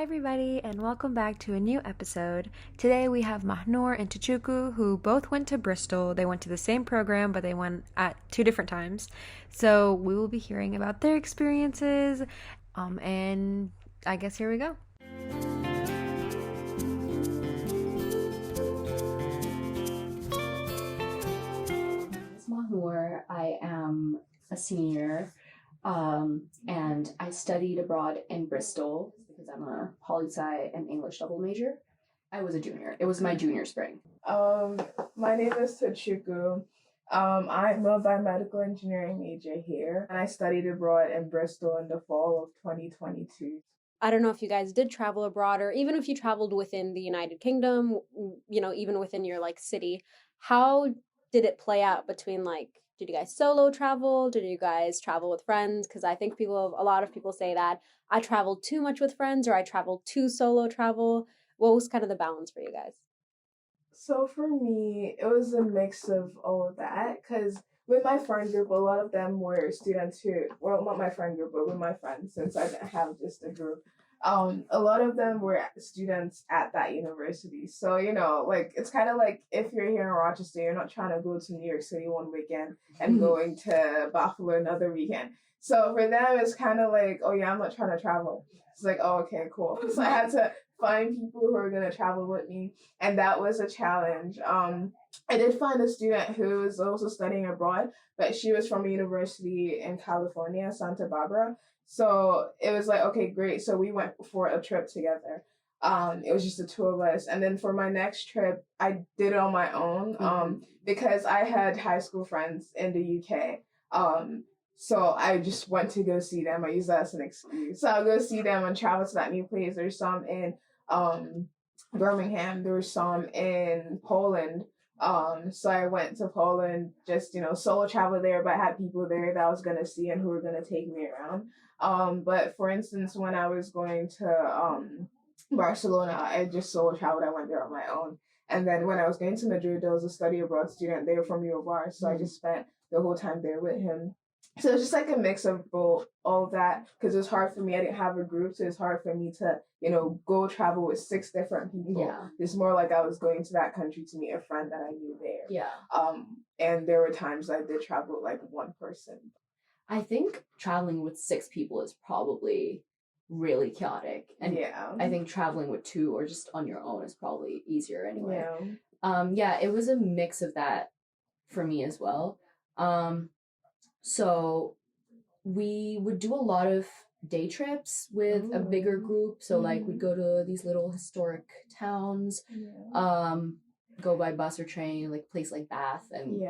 everybody, and welcome back to a new episode. Today we have Mahnoor and Tochukwu, who both went to Bristol. They went to the same program, but they went at two different times. So we will be hearing about their experiences, and I guess here we go. It's Mahnoor. I am a senior, and I studied abroad in Bristol because I'm a poli-sci and English double major. I was a junior. It was my junior spring. My name is Tochukwu. I'm a biomedical engineering major here, and I studied abroad in Bristol in the fall of 2022. I don't know if you guys did travel abroad, or even if you traveled within the United Kingdom, even within your city. How did it play out between did you guys solo travel? Did you guys travel with friends? Because I think a lot of people say that I traveled too much with friends or I traveled too solo travel. What was kind of the balance for you guys? So for me, it was a mix of all of that, because with my friend group, a lot of them were students who, well, not my friend group, but with my friends, since I didn't have just a group. A lot of them were students at that university. So, it's kind of like if you're here in Rochester, you're not trying to go to New York City one weekend and going to Buffalo another weekend. So for them, it's kind of like, oh yeah, I'm not trying to travel. It's like, oh, okay, cool. So I had to find people who are going to travel with me. And that was a challenge. I did find a student who was also studying abroad, but she was from a university in California, Santa Barbara. So it was like, okay, great. So we went for a trip together. It was just the two of us. And then for my next trip, I did it on my own because I had high school friends in the UK. So I just went to go see them. I use that as an excuse. So I'll go see them and travel to that new place. There's some in Birmingham. There was some in Poland. So I went to Poland, just, solo travel there, but I had people there that I was going to see and who were going to take me around. But for instance, when I was going to Barcelona, I just solo traveled. I went there on my own. And then when I was going to Madrid, there was a study abroad student there from U of R. So I just spent the whole time there with him. So it's just like a mix of both, all of that, because it was hard for me. I didn't have a group, so it's hard for me to, go travel with 6 different people. Yeah. It's more like I was going to that country to meet a friend that I knew there. Yeah. And there were times I did travel with one person. I think traveling with 6 people is probably really chaotic. And I think traveling with 2 or just on your own is probably easier anyway. Yeah. It was a mix of that for me as well. So we would do a lot of day trips with a bigger group. So we'd go to these little historic towns, go by bus or train, place like Bath and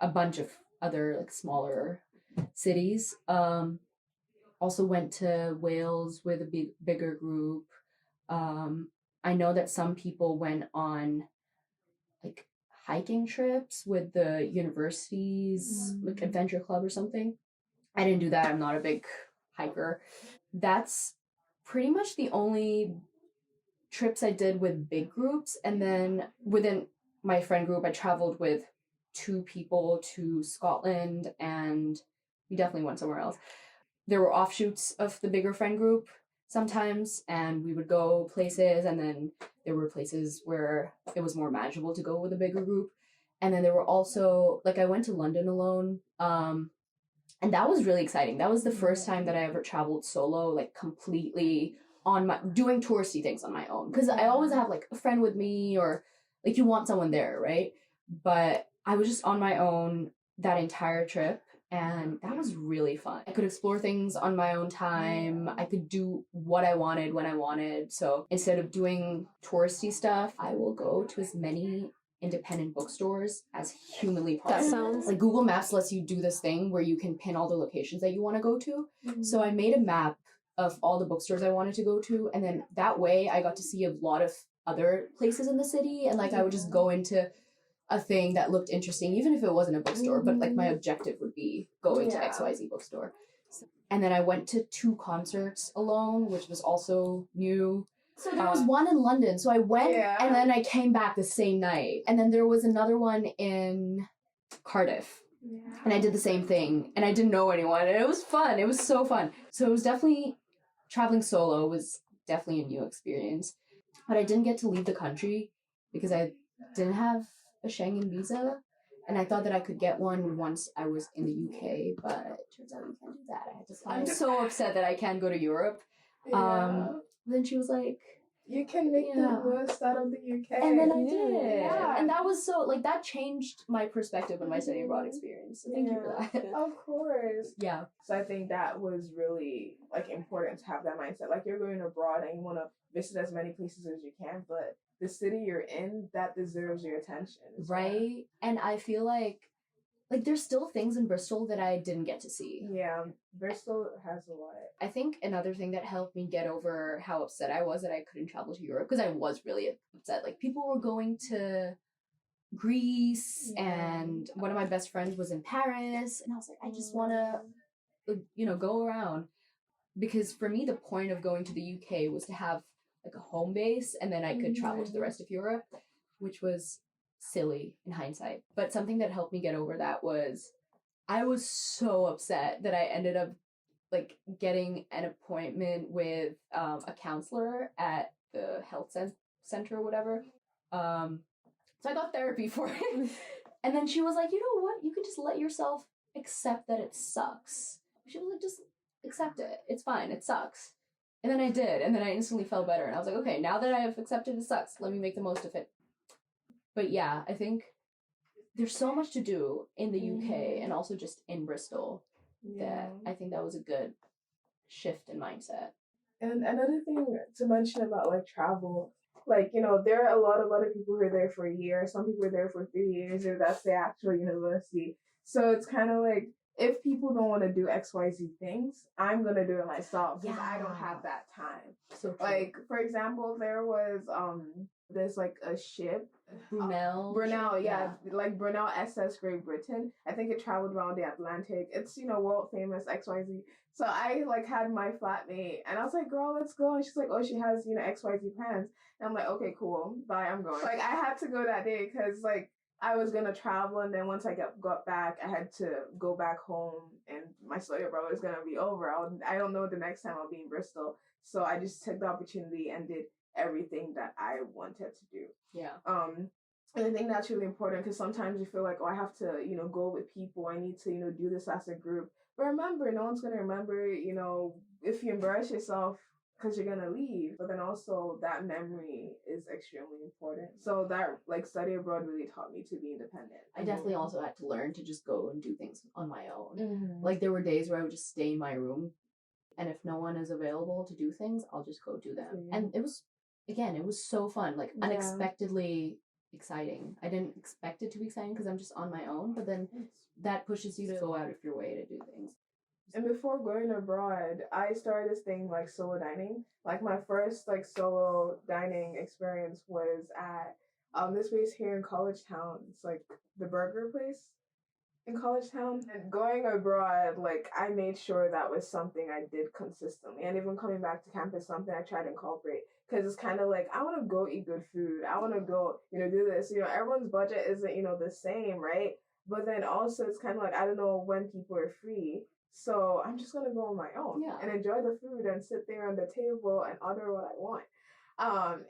a bunch of other smaller cities. Also went to Wales with a bigger group. I know that some people went on hiking trips with the university's adventure club or something. I didn't do that. I'm not a big hiker. That's pretty much the only trips I did with big groups. And then within my friend group, I traveled with 2 people to Scotland, and we definitely went somewhere else. There were offshoots of the bigger friend group sometimes, and we would go places, and then there were places where it was more manageable to go with a bigger group. And then there were also, I went to London alone, and that was really exciting. That was the first time that I ever traveled solo, completely doing touristy things on my own. Because I always have, a friend with me, or, you want someone there, right? But I was just on my own that entire trip. And that was really fun. I could explore things on my own time. I could do what I wanted when I wanted. So instead of doing touristy stuff, I will go to as many independent bookstores as humanly possible. That sounds... Google Maps lets you do this thing where you can pin all the locations that you want to go to. So I made a map of all the bookstores I wanted to go to. And then that way I got to see a lot of other places in the city. And I would just go into a thing that looked interesting, even if it wasn't a bookstore, but my objective would be going to XYZ bookstore. And then I went to 2 concerts alone, which was also new. So there was one in London. So I went and then I came back the same night. And then there was another one in Cardiff. And I did the same thing. And I didn't know anyone. And it was fun. It was so fun. So it was definitely traveling solo was definitely a new experience. But I didn't get to leave the country because I didn't have a Schengen visa. And I thought that I could get one once I was in the UK, but it turns out you can't do that. I had to fly. I'm so upset that I can't go to Europe. Then she was like, you can make the most out of the UK. And then I did. Yeah. And that was so, like, that changed my perspective on my study abroad experience. So thank you for that. Of course. Yeah. So I think that was really, like, important to have that mindset. Like, you're going abroad and you want to visit as many places as you can, but the city you're in, that deserves your attention. Right? And I feel like there's still things in Bristol that I didn't get to see. Yeah, Bristol has a lot. I think another thing that helped me get over how upset I was that I couldn't travel to Europe, because I was really upset. Like, people were going to Greece, and one of my best friends was in Paris, and I was like, I just want to, go around. Because for me, the point of going to the UK was to have, like, a home base, and then I could travel to the rest of Europe, which was silly in hindsight. But something that helped me get over that was I was so upset that I ended up, like, getting an appointment with a counselor at the health center or whatever. So I got therapy for it. And then she was like, you know what? You can just let yourself accept that it sucks. She was like, just accept it. It's fine. It sucks. And then I did. And then I instantly felt better. And I was like, okay, now that I have accepted it sucks, let me make the most of it. But yeah, I think there's so much to do in the UK and also just in Bristol that I think that was a good shift in mindset. And another thing to mention about, like, travel, like, there are a lot of other people who are there for a year. Some people are there for 3 years, or that's the actual university. So it's kind of like, if people don't want to do XYZ things, I'm going to do it myself because I don't have that time. So true. Like, for example, there was, there's, like, a ship. Brunel, yeah. Like, Brunel SS Great Britain. I think it traveled around the Atlantic. It's, world famous XYZ. So I, like, had my flatmate, and I was like, girl, let's go. And she's like, oh, she has, XYZ plans. And I'm like, okay, cool. Bye, I'm going. Like, I had to go that day because, like, I was going to travel, and then once I got back, I had to go back home, and my study abroad was going to be over. I don't know the next time I'll be in Bristol. So I just took the opportunity and did everything that I wanted to do. Yeah. And I think that's really important because sometimes you feel like, oh, I have to, go with people. I need to, do this as a group. But remember, no one's going to remember, if you embarrass yourself because you're going to leave. But then also that memory is extremely important. So that, like, study abroad really taught me to be independent. I definitely also had to learn to just go and do things on my own. Like, there were days where I would just stay in my room. And if no one is available to do things, I'll just go do them. And it was so fun, like, unexpectedly exciting. I didn't expect it to be exciting because I'm just on my own, but then that pushes you to go out of your way to do things. And before going abroad, I started this thing like solo dining. Like, my first, like, solo dining experience was at this place here in College Town. It's like the burger place in College Town. And going abroad, like, I made sure that was something I did consistently. And even coming back to campus, something I tried to incorporate. Because it's kind of like, I want to go eat good food. I want to go, do this. Everyone's budget isn't, the same, right? But then also it's kind of like, I don't know when people are free. So I'm just going to go on my own and enjoy the food and sit there on the table and order what I want.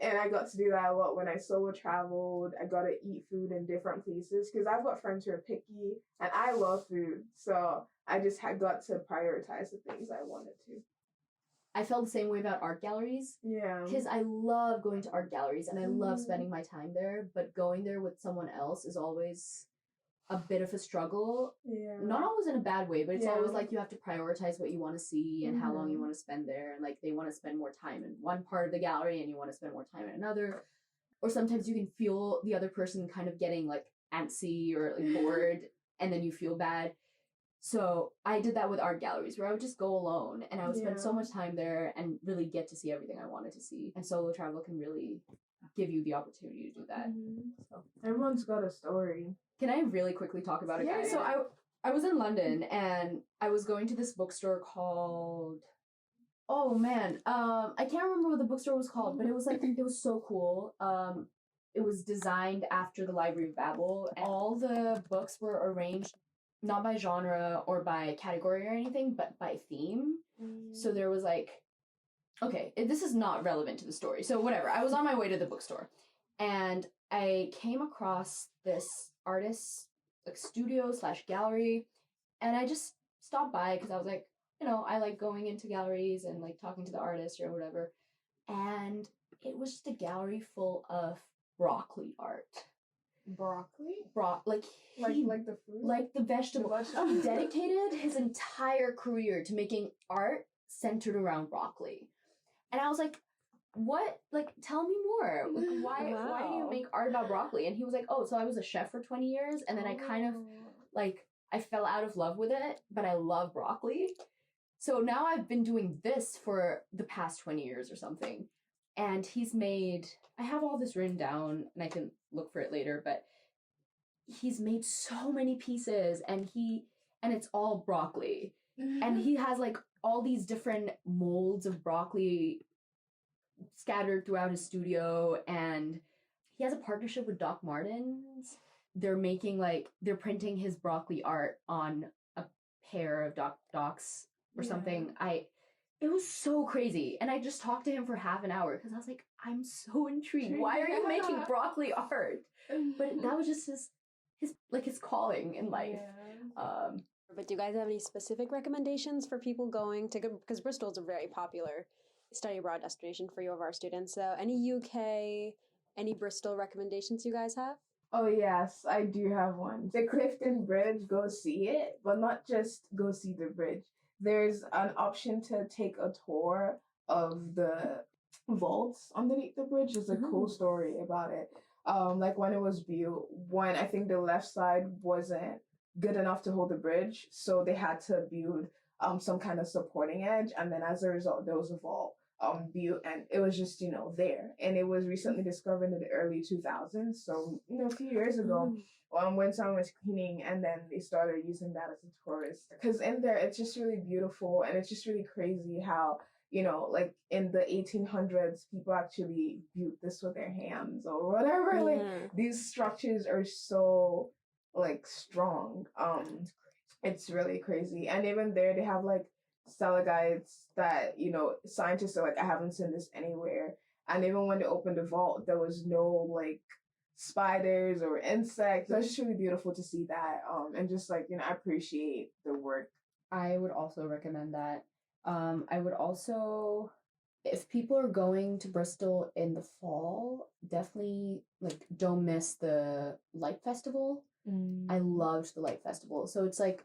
And I got to do that a lot when I solo traveled. I got to eat food in different places because I've got friends who are picky and I love food. So I just got to prioritize the things I wanted to. I felt the same way about art galleries. Yeah. Because I love going to art galleries and I love spending my time there. But going there with someone else is always a bit of a struggle. Yeah. Not always in a bad way, but it's always like you have to prioritize what you want to see and how long you want to spend there. And, like, they want to spend more time in one part of the gallery and you want to spend more time in another. Or sometimes you can feel the other person kind of getting, like, antsy or, like, bored and then you feel bad. So I did that with art galleries where I would just go alone and I would spend so much time there and really get to see everything I wanted to see. And solo travel can really give you the opportunity to do that. So everyone's got a story. Can I really quickly talk about it, guys? So I was in London and I was going to this bookstore called, oh man, I can't remember what the bookstore was called, but it was like, it was so cool. It was designed after the Library of Babel and all the books were arranged not by genre or by category or anything, but by theme. So there was, like, okay, this is not relevant to the story. So whatever. I was on my way to the bookstore and I came across this artist's like studio / gallery, and I just stopped by because I was like, I like going into galleries and like talking to the artist or whatever. And it was just a gallery full of broccoli art. Broccoli? Like the fruit? like the vegetable. The vegetable. He dedicated his entire career to making art centered around broccoli. And I was like, what? Like, tell me more. Like, why do you make art about broccoli? And he was like, oh, so I was a chef for 20 years, and then I kind of, like, I fell out of love with it, but I love broccoli. So now I've been doing this for the past 20 years or something. And he's made, I have all this written down, and I can look for it later, but he's made so many pieces, and it's all broccoli. And he has, like, all these different molds of broccoli scattered throughout his studio, and he has a partnership with Doc Martens. They're printing his broccoli art on a pair of Doc's or something. It was so crazy, and I just talked to him for half an hour because I was like, I'm so intrigued. Why are you making broccoli art? But that was just his calling in life. Yeah. But do you guys have any specific recommendations for people going to, because Bristol is a very popular study abroad destination for U of R students. So any UK, any Bristol recommendations you guys have? Oh yes, I do have one. The Clifton Bridge, go see it, but not just go see the bridge. There's an option to take a tour of the vaults underneath the bridge. There's a cool story about it. Like when it was built, I think the left side wasn't good enough to hold the bridge, so they had to build some kind of supporting edge, and then as a result there was a vault built, and it was just there, and it was recently discovered in the early 2000s, so a few years ago, when someone was cleaning, and then they started using that as a tourist, because in there it's just really beautiful, and it's just really crazy how like in the 1800s people actually built this with their hands or whatever. Like these structures are so like strong. It's really crazy. And even there they have like stalagmites that scientists are like, I haven't seen this anywhere. And even when they opened the vault, there was no like spiders or insects. So it's just really beautiful to see that. And just like I appreciate the work. I would also recommend that. I would also, if people are going to Bristol in the fall, definitely like don't miss the Light Festival. I loved the Light Festival. So it's like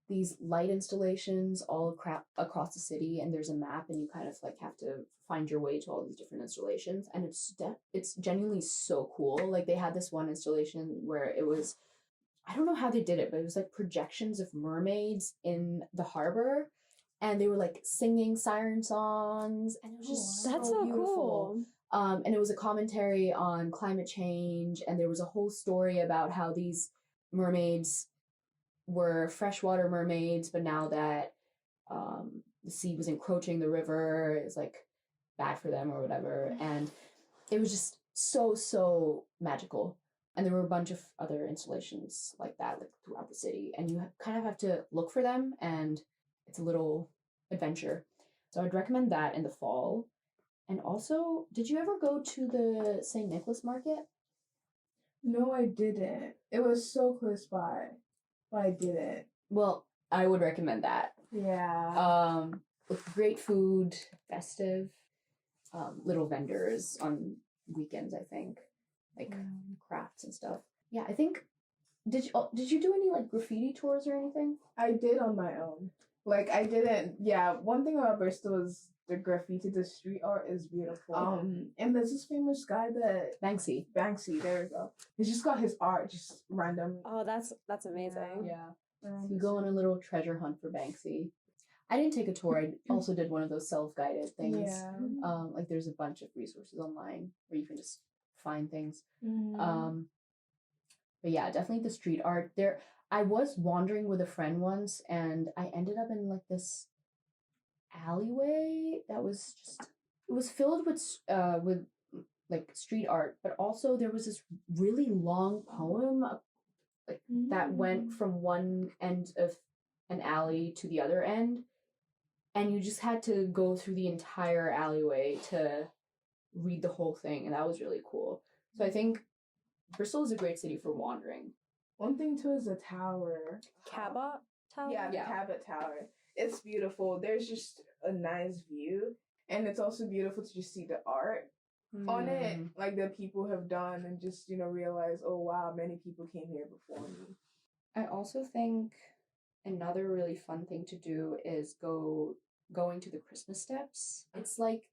these light installations all across the city, and there's a map, and you kind of like have to find your way to all these different installations, and it's genuinely so cool. Like they had this one installation where it was, I don't know how they did it, but it was like projections of mermaids in the harbor, and they were like singing siren songs, and it was just That's so so beautiful. cool. And it was a commentary on climate change, and there was a whole story about how these mermaids were freshwater mermaids, but now that the sea was encroaching the river, it's like bad for them or whatever. And it was just so magical. And there were a bunch of other installations like that, like throughout the city, and you kind of have to look for them, and it's a little adventure. So I'd recommend that in the fall. And also, did you ever go to the St. Nicholas Market? No, I didn't. It was so close by, but I didn't. Well, I would recommend that. Yeah. With great food, festive, little vendors on weekends, I think, like crafts and stuff. Yeah, I think. Did you do any like graffiti tours or anything? I did on my own. Like I didn't. Yeah, one thing about Bristol is the graffiti, the street art is beautiful. And there's this famous guy that Banksy. There we go. He's just got his art just random. Oh, that's amazing. Yeah. You go on a little treasure hunt for Banksy. I didn't take a tour. I also did one of those self-guided things. Yeah. Like there's a bunch of resources online where you can just find things. But yeah, definitely the street art. There, I was wandering with a friend once, and I ended up in like this alleyway that was just, it was filled with like street art, but also there was this really long poem like that went from one end of an alley to the other end, and you just had to go through the entire alleyway to read the whole thing, and that was really cool. So I think Bristol is a great city for wandering. One thing too is the tower. Cabot Tower? Yeah, the Yeah. Cabot Tower. It's beautiful. There's just a nice view, and it's also beautiful to just see the art on it, like that people have done, and just realize, oh wow, many people came here before me. I also think another really fun thing to do is going to the Christmas steps. It's like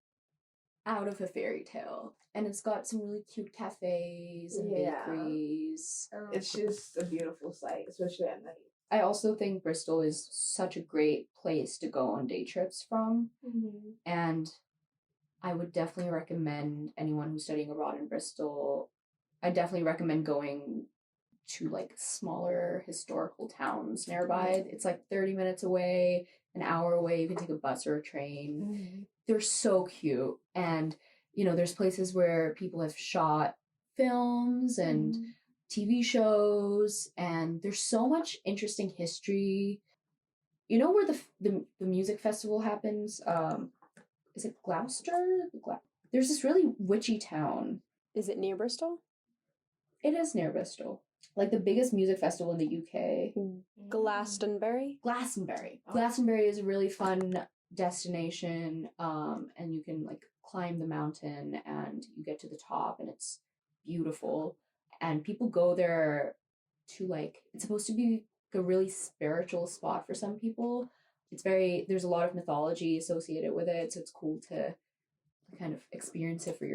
out of a fairy tale, and it's got some really cute cafes and Yeah. bakeries. It's just a beautiful sight, especially at night. I also think Bristol is such a great place to go on day trips from, and I would definitely recommend anyone who's studying abroad in Bristol. I definitely recommend going to like smaller historical towns nearby. It's like 30 minutes away, an hour away. You can take a bus or a train. They're so cute, and there's places where people have shot films and TV shows, and there's so much interesting history. You know where the music festival happens? Is it Gloucester? There's this really witchy town. Is it near Bristol? It is near Bristol. Like the biggest music festival in the UK. Glastonbury? Glastonbury. Oh. Glastonbury is a really fun destination, and you can like climb the mountain and you get to the top and it's beautiful. And people go there to like, it's supposed to be a really spiritual spot for some people. There's a lot of mythology associated with it, so it's cool to kind of experience it for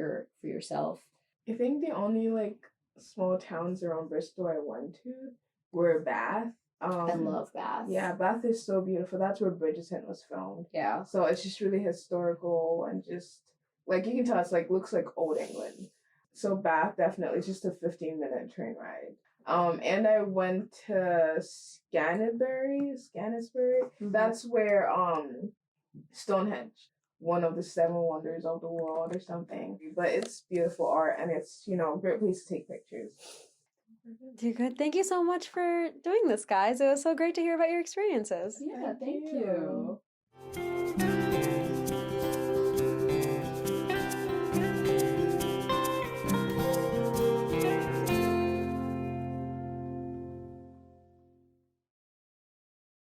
yourself. I think the only like small towns around Bristol I went to were Bath. I love Bath. Yeah, Bath is so beautiful. That's where Bridgerton was filmed. Yeah. So it's just really historical and just like you can tell it's like looks like old England. So Bath definitely is just a 15-minute train ride. And I went to Scanisbury. That's where Stonehenge, one of the 7 wonders of the world or something. But it's beautiful art and it's a great place to take pictures. You're good. Thank you so much for doing this, guys. It was so great to hear about your experiences. Yeah, thank you. you.